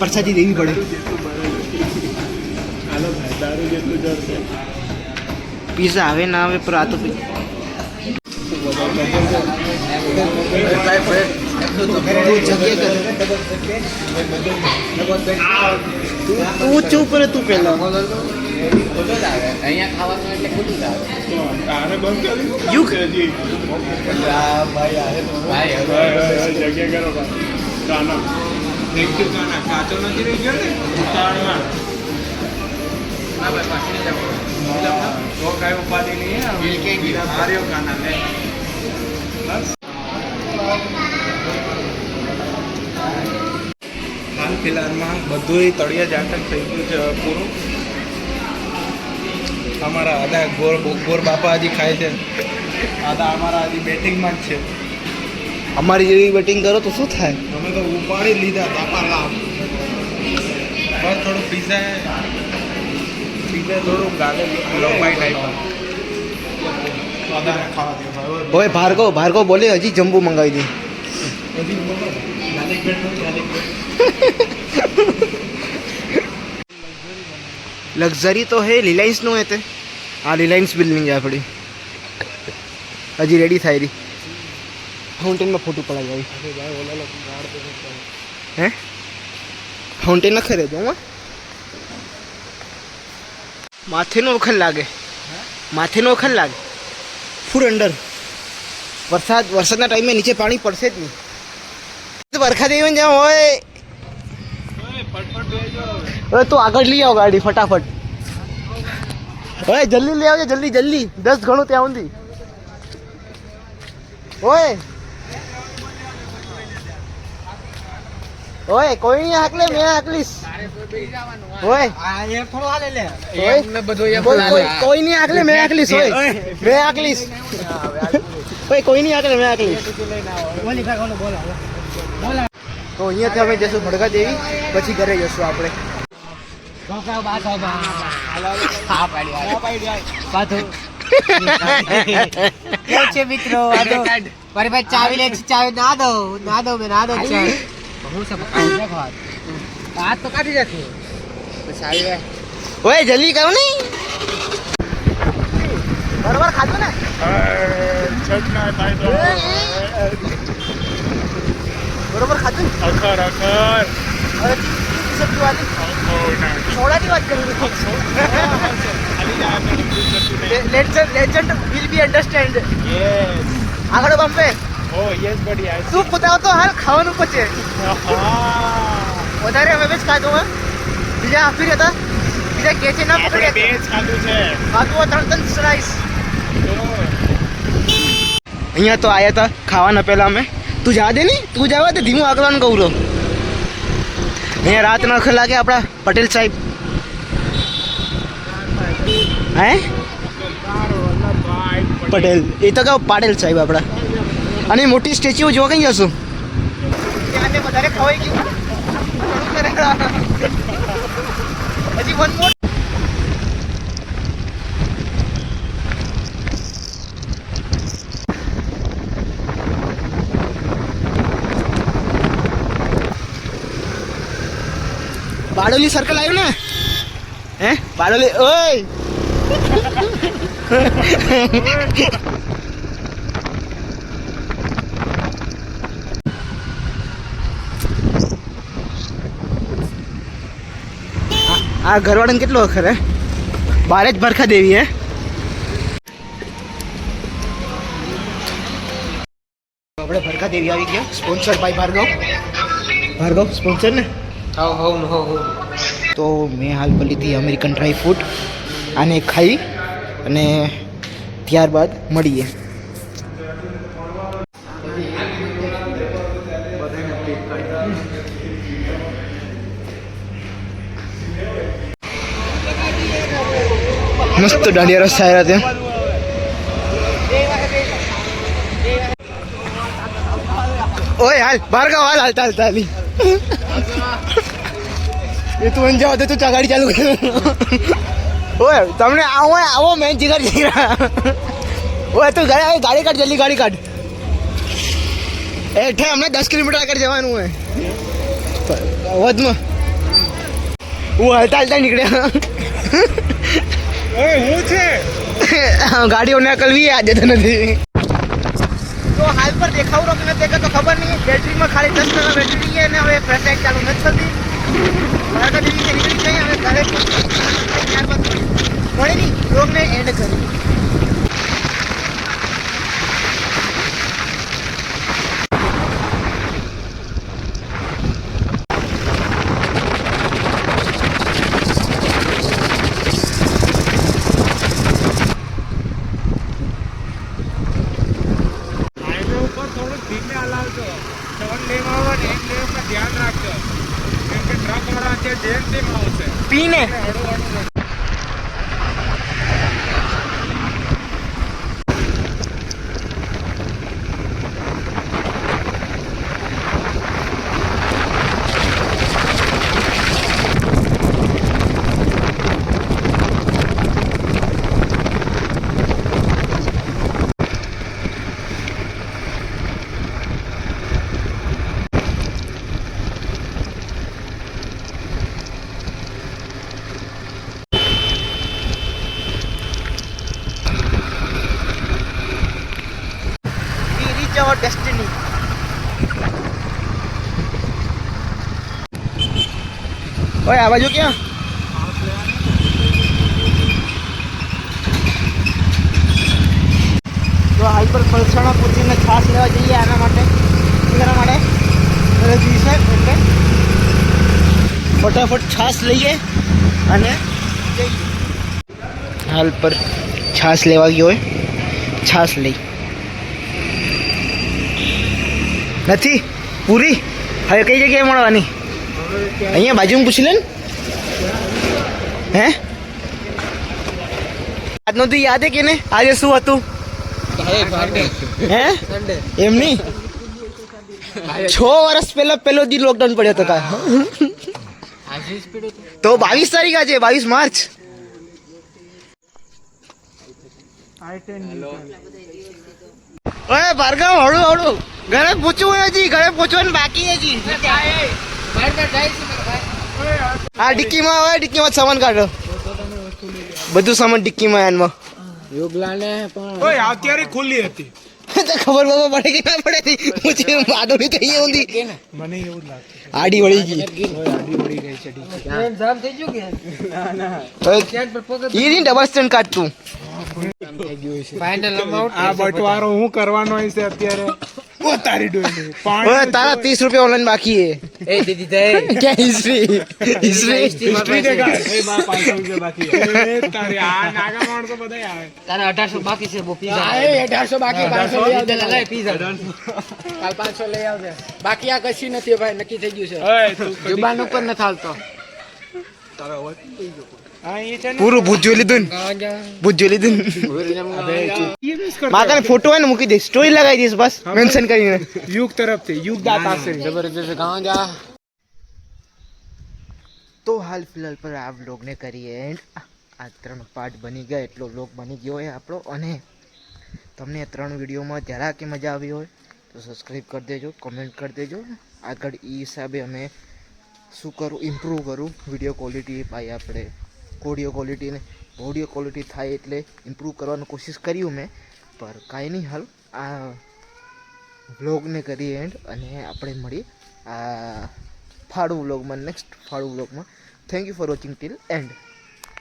પરસાદી દેવી પડે. પીઝા આવે ના આવે પણ આ તો તું ચૂપ રહે તું પહેલા. અહીંયા ખાવાનું એટલે ખુલ્લું આવે. જગ્યા કરો કાના એકદમ કાના કાચો નથી રહી ગયો ને ઉતાળમાં. હા ભાઈ પાછી જાવ તો કાઈ ઉપાધિ નહીં હે. મિલકે ગીરા માર્યો કાના લે બસ. હાલ ફિલહાલમાં બધું તળિયા જાટક થઈ ગયું છે પૂરું. અમારા આદા ગોર બાપા હજી ખાય છે. આદા અમારા હજી બેટિંગમાં જ છે. અમારી જેવી બેટિંગ કરો તો શું થાય? અમે તો ઉપાડી લીધા બાપા લાવ. બસ થોડું પીઝા થોડું ગાલે લંબાઈ ટાઈપ. ઓય ભાર્ગવ બોલે હજી જમ્બુ મંગાવી દે. લક્ઝરી તો હે રિલાયન્સ નું હે તે. આ રિલાયન્સ બિલ્ડિંગ આપણી હજી રેડી થાય રહી. फाउंटेन में फोटो पड़ा जाए. हैं फाउंटेन न खरे दो माथे नो वखल लागे. माथे नो वखल लागे फूल अंडर. वरसादना टाइम में नीचे पानी पड़से ज नहीं. बरखा देवी में जाओ. ओए तो आगળ લઈ આવ ગાડી ફટાફટ. ઓય જલ્દી લઈ આવજો જલ્દી 10 ઘણું ત્યાં ઊંધી. ઓય ओए कोई नहीं हाकले मैं हाकलीस. ओए ये थोड़ा हाले ले. ओए मैं बदो ये कोई नहीं हाकले मैं हाकलीस. ओए मैं हाकलीस. ओए कोई नहीं हाकले मैं हाकलीस. बोली भाई કોનો બોલા તો અહીંયાથી અમે જશું ભડકા દેવી પછી ઘરે જશું આપણે. क्या छे मित्रों आदो पर भाई चावी ले चावी ना दो मैं ना दो चावी હું सब काम देखो बात तो काटी जाती है बस आई है. ओए जल्दी करो नहीं बराबर खातो ना छटना થાય તો बराबर खातो अखर अरे सब की बात छोड़ा की बात करूंगी. Legend will be understand. Yes આગળ બમ્પે. ઓ યસ બઢિયા. તું પોતાવ તો હાલ ખાવાનું પચે. વધારે અમે બેચ ખાધું હે. બીજા આપી હતા બીજા કેચે ના પકડે. બેચ ખાધું છે. ખાધું 3 સ્લાઈસ. અહીંયા તો આયા હતા ખાવાના પહેલા અમે. તું જા દે ની તું જાવા દે ધીમું આગળવાનું કહું રો. અહીંયા રાત ન લાગે આપણા પટેલ સાહેબ. હે પટેલ એ તો કહો પાટેલ સાહેબ આપણા. અને મોટી સ્ટેચ્યુ જોવા કઈ જશું? ત્યાં વધારે ખવાઈ ગયું હજી વન મોર. બારડોલી સર્કલ આવ્યું ને? હે બારડોલી ઓય આ ઘરવાળાને કેટલો અખર હે. બારે જ ભરખા દેવી હે. આપણે ભરખા દેવી આવી ગયા. સ્પોન્સર બાય ભાર્ગવ સ્પોન્સર ને. તો મેં હાલ કરી લીધી અમેરિકન ડ્રાય ફ્રૂટ. આને ખાઈ અને ત્યારબાદ મળીએ. મસ્ત દાંડિયા રસ થાય ત્યાં. ઓય હાલ ભાર્ગવ હાલ હાલ એ તું જાવ તો તું ગાડી ચાલુ કર. ઓય તમને આવો મેં જીગર ઓય તું ગાડી કાઢ જલ્દી ગાડી કાઢ. એઠે અમને 10 કિલોમીટર આગળ જવાનું હોય. અવધમાં હું હલતા હલતા નીકળ્યા હું છે ગાડીઓને કલવી આજે તો નથી તો હાલ પર દેખાવ રોક નથી દેખા તો ખબર નહીં બેટરીમાં ખાલી 10% બેટરી છે અને હવે ફ્લેશ ચાલુ નથી થતી મારા દીદી નીકળી ગઈ હવે ઘરે ત્યારબાદ મળે નહીં રોગને એન્ડ કરી હાઈવે ઉપર થોડુંક ધીમે હલાવજો ટર્ન લેવા આવે ને એક લેવ પર ધ્યાન રાખજો કેમ કે ટ્રક વાળા છે જેમ તેમ આવશે પીને હળવું હળવું we reach our destiny ઓય આ બાજુ ક્યાં તો હાલ પર પલસાણા પૂછીને છાશ લેવા જઈએ આના માટે એના માટે રજી છે એટલે ફટાફટ છાશ લઈએ અને હાલ પર છાશ લેવા ગયો હોય છાશ લઈ નથી પૂરી હવે કઈ જગ્યાએ મળવાની અહીંયા બાજુમાં પૂછી લે ને હે આજનો તો યાદ હે કે ને આજે શું હતું હે એમ નહીં 6 વર્ષ પહેલા પહેલો દી લોકડાઉન પડ્યો હતો કા તો 22 તારીખ આજે 22 માર્ચ ઓય ભાર્ગવ હળું હળું ઘરે પહોંચવું હજી ઘરે પહોંચવાનું બાકી હજી હા ડિક્કીમાં હોય ડિક્કીમાં સામાન કાઢો બધું સામાન ડિક્કીમાં આનમાં ઓય અત્યારે ખુલ્લી હતી ખબર બાબા પડે કે ના પડે મુझे मालूम ही नहीं होती મને એવું જ લાગતું આડી વળી ગઈ આડી વળી ગઈ છે જામ થઈ ગયું કે ઈ ની ડબલ સ્ટેન્ડ કાઢ તું ફાઇનલ અમાઉન્ટ આ બટવારો હું કરવાનો છે અત્યારે ઓ તારી ડોઈ ઓય તારા 30 રૂપિયા ઓનલાઈન બાકી હે એ દીદી દે क्या हिस्ट्री હિસ્ટ્રી દેખા એ બા 500 રૂપિયા બાકી છે એ તારી આ નાગા માણસો બધા આવે તારા 1800 બાકી છે બો પીઝા એ 1800 બાકી 500 લઈ આવજે લે પીઝા કાલ 500 લઈ આવજે બાકી આ કશી નથી ભાઈ નક્કી થઈ ગયું છે ઓય તું જુબાન ઉપર ન થાલતો હા એ છે ને પૂરું ભૂત જોઈ લીધું ને ભૂત જોઈ લીધું એ મિસ કર માતાને ફોટો હોય ને મૂકી દઈશ સ્ટોરી લગાવી દઈશ બસ મેન્શન કરીને યુગ તરફથી યુગ દાતા છે જબરદસ્ત ગાંજા તો હાલ ફિલહાલ પર આ વ્લોગને કરીએ એન્ડ આ 3 પાર્ટ બની ગયા એટલો વ્લોગ બની ગયો હોય આપણો અને તમને આ 3 વિડીયોમાં જરા કે મજા આવી હોય તો સબસ્ક્રાઈબ કરી દેજો કમેન્ટ કરી દેજો આગળ એ હિસાબે અમે શું કરું ઇમ્પ્રૂવ કરું વિડીયો ક્વોલિટી ભાઈ આપણે ઓડિયો ક્વોલિટીને ઓડિયો ક્વોલિટી થાય એટલે ઇમ્પ્રૂવ કરવાની કોશિશ કર્યું મેં પર કાંઈ નહીં હાલ આ વ્લોગને કરીએ એન્ડ અને આપણે મળીએ આ ફાળું વ્લોગમાં નેક્સ્ટ ફાળું વ્લોગમાં thank you for watching till and